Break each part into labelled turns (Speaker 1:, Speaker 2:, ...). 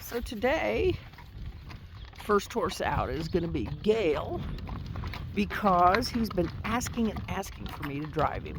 Speaker 1: So today, first horse out is going to be Gale, because he's been asking and asking for me to drive him.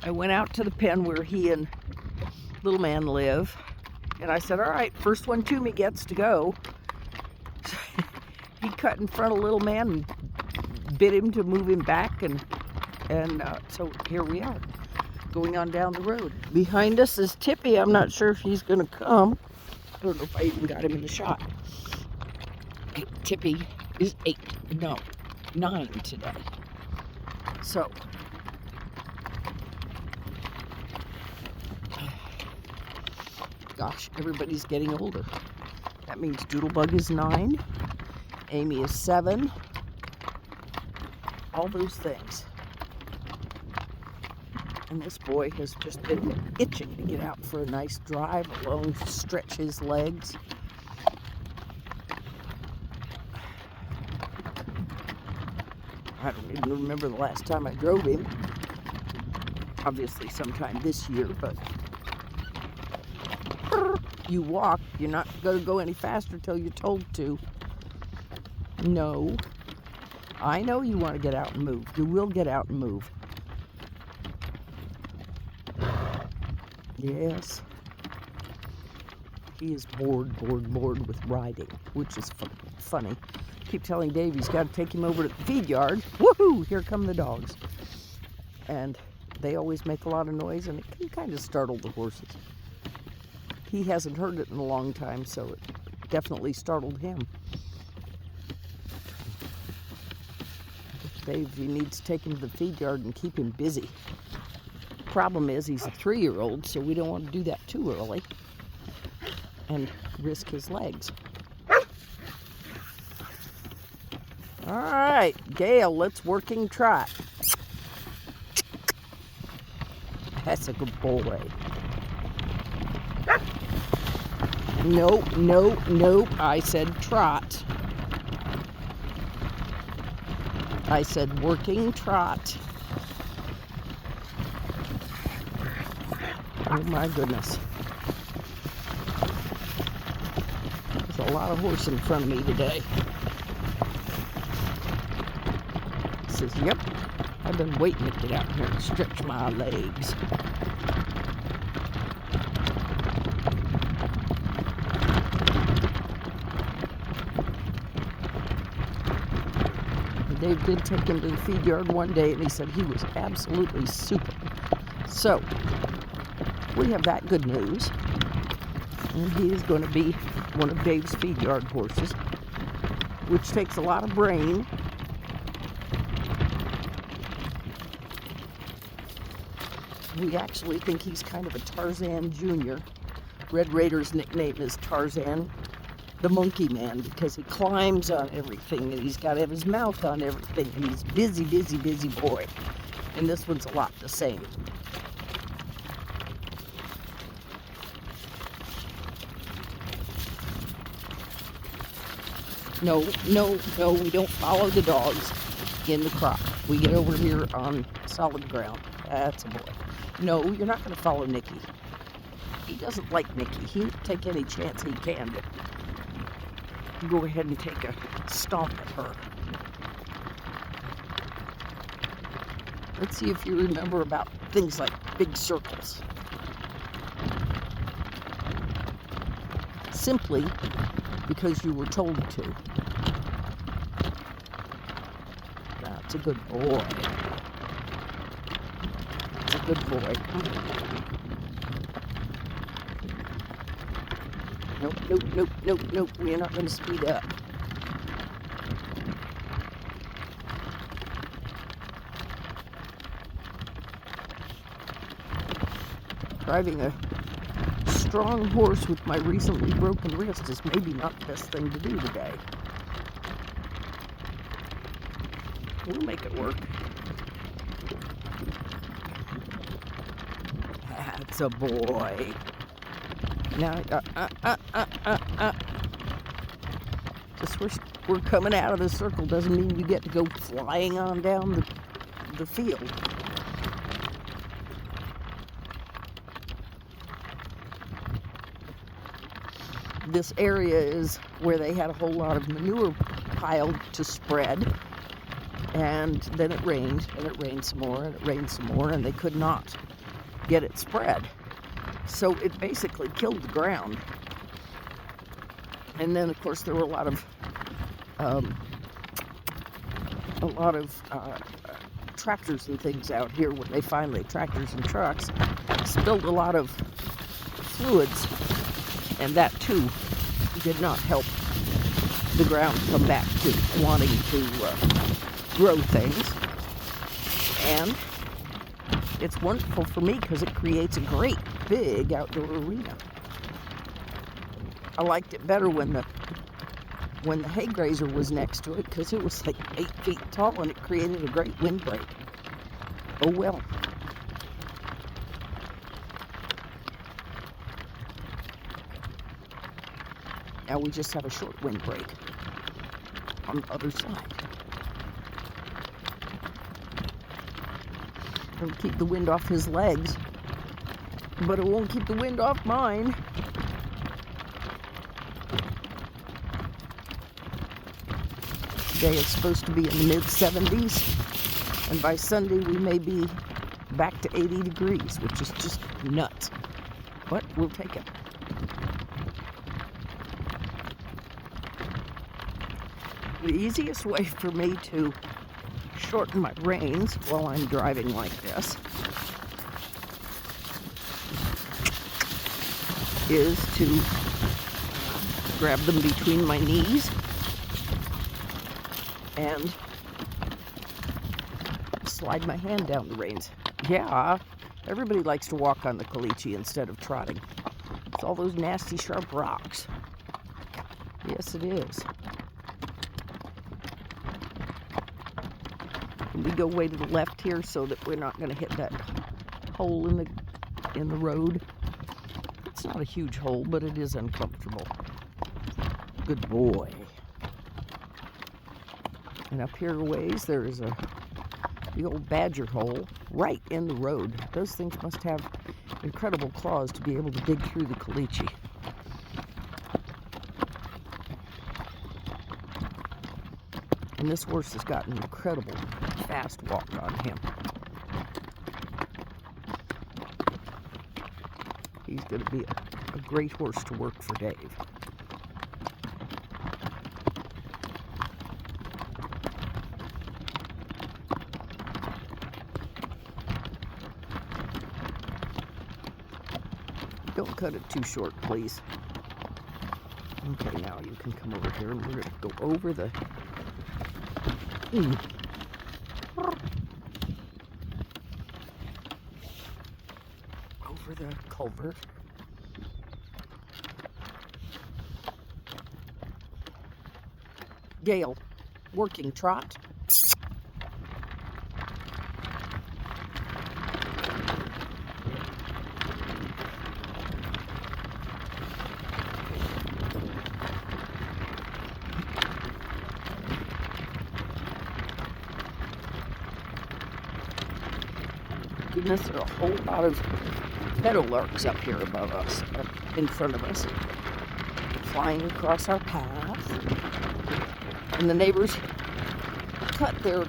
Speaker 1: I went out to the pen where he and little man live, and I said, all right, first one to me gets to go. He cut in front of little man and bit him to move him back, and so here we are, going on down the road. Behind us is Tippy. I'm not sure if he's going to come. I don't know if I even got him in the shot. Tippy is 9 today. So, gosh, everybody's getting older. That means Doodlebug is 9, Amy is 7, all those things. And this boy has just been itching to get out for a nice drive alone, stretch his legs. I don't even remember the last time I drove him. Obviously sometime this year, but you walk, you're not going to go any faster till you're told to. No. I know you want to get out and move. You will get out and move. Yes. He is bored with riding, which is funny. I keep telling Dave he's got to take him over to the feed yard. Woohoo! Here come the dogs. And they always make a lot of noise, and it can kind of startle the horses. He hasn't heard it in a long time, so it definitely startled him. Dave, he needs to take him to the feed yard and keep him busy. Problem is, he's a 3-year-old, so we don't want to do that too early and risk his legs. All right, Gale, let's working trot. That's a good boy. Nope, I said trot. I said working trot. Oh my goodness. There's a lot of horse in front of me today. He says, yep, I've been waiting to get out here and stretch my legs. Dave did take him to the feed yard one day, and he said he was absolutely super. So, we have that good news, and he is going to be one of Dave's feed yard horses, which takes a lot of brain. We actually think he's kind of a Tarzan Jr. Red Raider's nickname is Tarzan the Monkey Man, because he climbs on everything, and he's got to have his mouth on everything, and he's busy boy. And this one's a lot the same. No, we don't follow the dogs in the crop. We get over here on solid ground. That's a boy. No, you're not going to follow Nikki. He doesn't like Nikki. He'll take any chance he can to go ahead and take a stomp at her. Let's see if you remember about things like big circles. Simply because you were told to. That's a good boy. That's a good boy. Nope. We're not going to speed up. Driving a strong horse with my recently broken wrist is maybe not the best thing to do today. We'll make it work. That's a boy. Now, just we're coming out of the circle doesn't mean you get to go flying on down the field. this area is where they had a whole lot of manure piled to spread, and then it rained, and it rained some more, and it rained some more, and they could not get it spread. So it basically killed the ground. And then, of course, there were a lot of tractors and things out here when they finally, tractors and trucks, spilled a lot of fluids, and that too did not help the ground come back to wanting to grow things. And it's wonderful for me because it creates a great big outdoor arena. I liked it better when the hay grazer was next to it, because it was like 8 feet tall and it created a great windbreak. Oh well. Now we just have a short windbreak on the other side. It'll keep the wind off his legs, but it won't keep the wind off mine. Today it's supposed to be in the mid-70s, and by Sunday we may be back to 80 degrees, which is just nuts. But we'll take it. The easiest way for me to shorten my reins while I'm driving like this is to grab them between my knees and slide my hand down the reins. Yeah, everybody likes to walk on the caliche instead of trotting. It's all those nasty sharp rocks. Yes, it is. We go way to the left here so that we're not going to hit that hole in the road. It's not a huge hole, but it is uncomfortable. Good boy. And up here a ways, there is the old badger hole right in the road. Those things must have incredible claws to be able to dig through the caliche. And this horse has got an incredible fast walk on him. He's going to be a great horse to work for Dave. Don't cut it too short, please. Okay, now you can come over here and we're going to go over the... over the culvert. Gale, working trot. Goodness, there are a whole lot of meadowlarks up here above us, up in front of us, flying across our path. And the neighbors cut their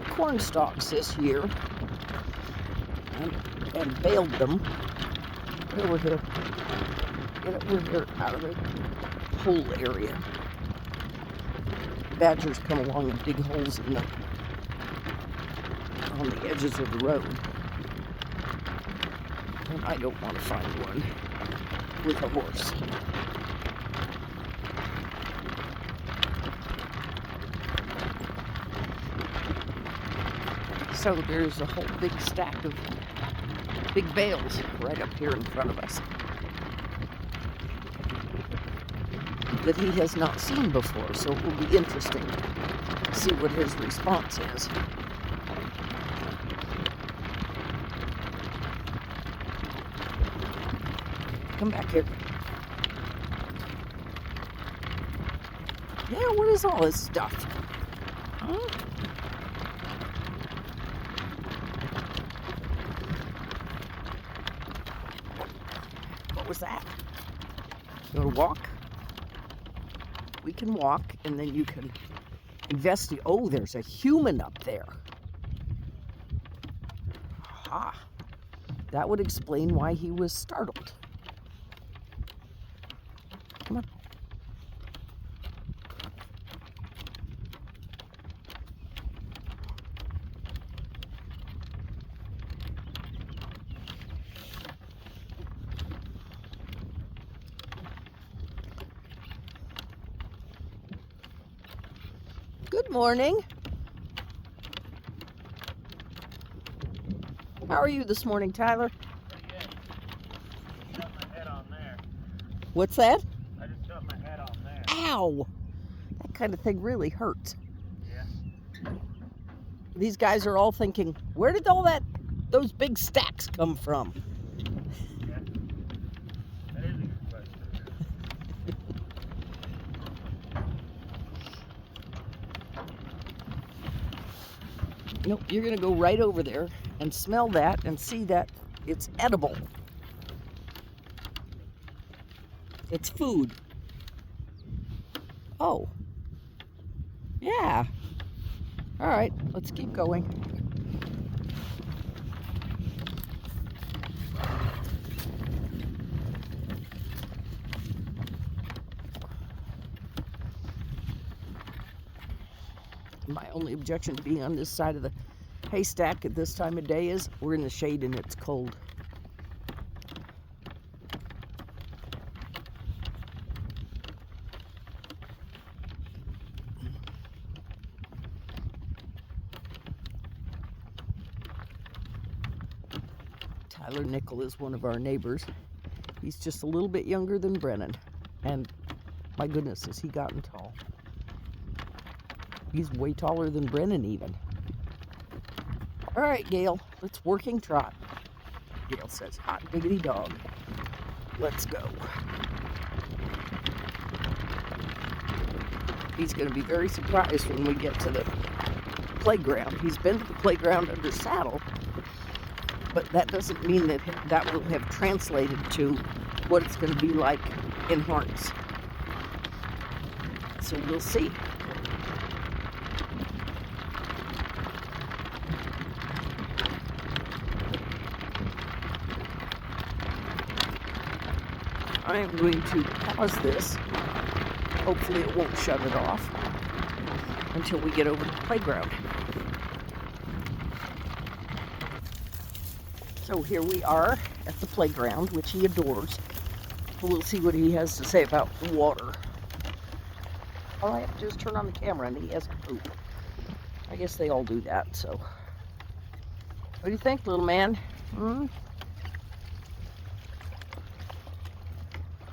Speaker 1: corn stalks this year and baled them. Get over here. Get over here out of the hole area. Badgers come along and dig holes on the edges of the road. And I don't want to find one with a horse. So there's a whole big stack of big bales right up here in front of us that he has not seen before, so it will be interesting to see what his response is. Come back here. Yeah, what is all this stuff? Huh? What was that? You want to walk? We can walk, and then you can investigate. Oh, there's a human up there. Aha. That would explain why he was startled. Come on. Good morning. How are you this morning, Tyler?
Speaker 2: Pretty good. Shut my head on there.
Speaker 1: What's that?
Speaker 2: I just shut my head on there.
Speaker 1: Ow! That kind of thing really hurts.
Speaker 2: Yeah.
Speaker 1: These guys are all thinking, where did those big stacks come from?
Speaker 2: Yeah. That is a good question.
Speaker 1: Nope, you're gonna go right over there and smell that and see that it's edible. It's food. Oh. Yeah. All right, let's keep going. My only objection to being on this side of the haystack at this time of day is we're in the shade and it's cold. Tyler Nickel is one of our neighbors. He's just a little bit younger than Brennan, and my goodness, has he gotten tall. He's way taller than Brennan even. All right, Gale, let's working trot. Gale says, hot diggity dog. Let's go. He's going to be very surprised when we get to the playground. He's been to the playground under saddle, but that doesn't mean that that will have translated to what it's going to be like in harness. So we'll see. I am going to pause this. Hopefully it won't shut it off until we get over to the playground. So here we are at the playground, which he adores. We'll see what he has to say about water. All I have to do is turn on the camera and he has to poop. I guess they all do that, so. What do you think, little man?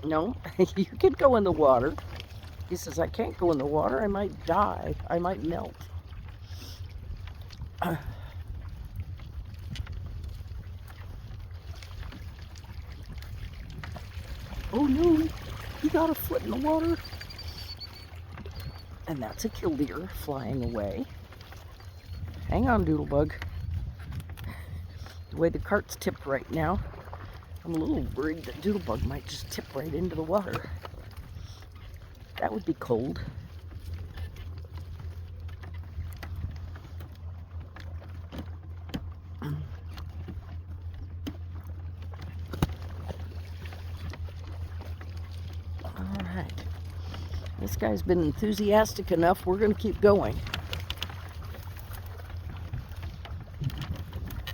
Speaker 1: No, you can go in the water. He says, I can't go in the water. I might die. I might melt. Oh no, he got a foot in the water. And that's a killdeer flying away. Hang on, Doodlebug. The way the cart's tipped right now, I'm a little worried that Doodlebug might just tip right into the water. That would be cold. All right. This guy's been enthusiastic enough. We're going to keep going.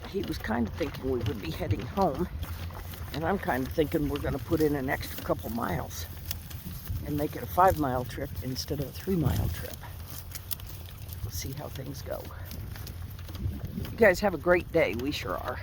Speaker 1: He was kind of thinking we would be heading home. And I'm kind of thinking we're going to put in an extra couple miles and make it a 5-mile trip instead of a 3-mile trip. We'll see how things go. You guys have a great day. We sure are.